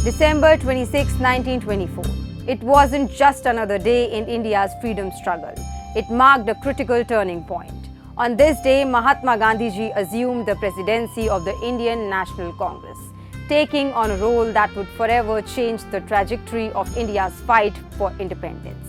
December 26, 1924. It wasn't just another day in India's freedom struggle. It marked a critical turning point. On this day, Mahatma Gandhi assumed the presidency of the Indian National Congress, taking on a role that would forever change the trajectory of India's fight for independence.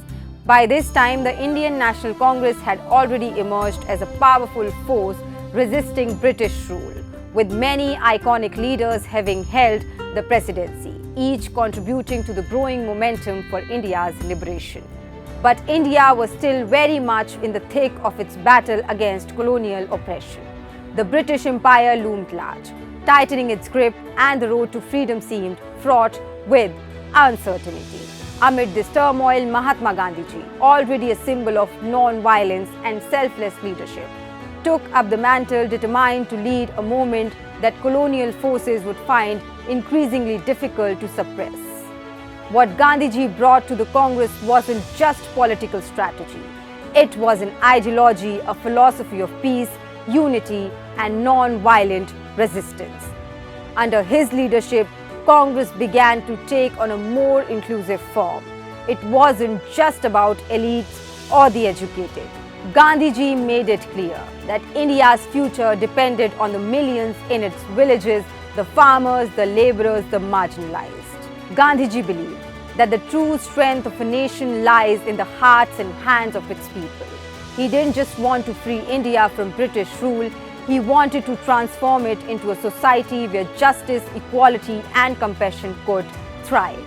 By this time, the Indian National Congress had already emerged as a powerful force resisting British rule, with many iconic leaders having held the presidency, each contributing to the growing momentum for India's liberation. But India was still very much in the thick of its battle against colonial oppression. The British Empire loomed large, tightening its grip, and the road to freedom seemed fraught with uncertainty. Amid this turmoil, Mahatma Gandhi, already a symbol of non-violence and selfless leadership, took up the mantle, determined to lead a movement that colonial forces would find increasingly difficult to suppress. What Gandhi brought to the Congress wasn't just political strategy. It was an ideology, a philosophy of peace, unity, and non-violent resistance. Under his leadership, Congress began to take on a more inclusive form. It wasn't just about elites or the educated. Gandhi made it clear that India's future depended on the millions in its villages, the farmers, the laborers, the marginalized. Gandhi believed that the true strength of a nation lies in the hearts and hands of its people. He didn't just want to free India from British rule, he wanted to transform it into a society where justice, equality, and compassion could thrive.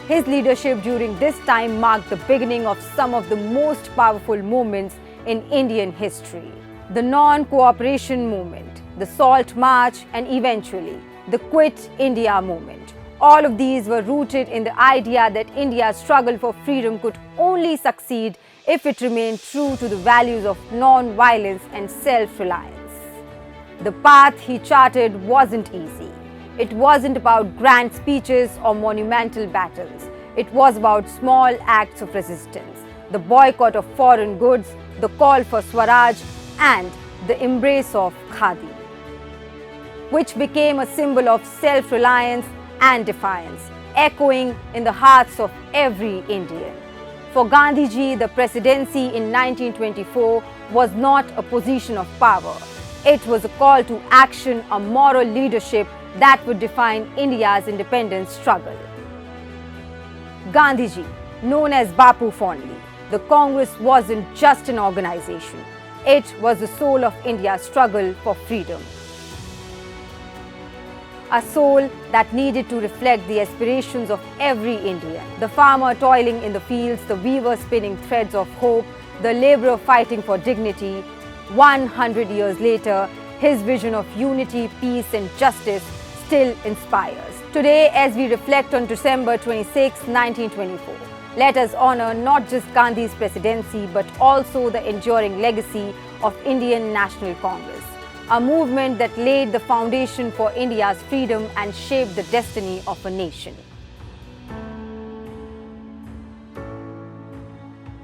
His leadership during this time marked the beginning of some of the most powerful movements in Indian history. The non-cooperation movement, the Salt March, and eventually the Quit India movement. All of these were rooted in the idea that India's struggle for freedom could only succeed if it remained true to the values of non-violence and self-reliance. The path he charted wasn't easy. It wasn't about grand speeches or monumental battles. It was about small acts of resistance, the boycott of foreign goods, the call for Swaraj, and the embrace of Khadi, which became a symbol of self-reliance and defiance, echoing in the hearts of every Indian. For Gandhi, the presidency in 1924 was not a position of power. It was a call to action, a moral leadership that would define India's independence struggle. Gandhi, known as Bapu fondly, the Congress wasn't just an organization. It was the soul of India's struggle for freedom. A soul that needed to reflect the aspirations of every Indian. The farmer toiling in the fields, the weaver spinning threads of hope, the laborer fighting for dignity. 100 years later, his vision of unity, peace, and justice still inspires. Today, as we reflect on December 26, 1924, let us honor not just Gandhi's presidency but also the enduring legacy of Indian National Congress, a movement that laid the foundation for India's freedom and shaped the destiny of a nation.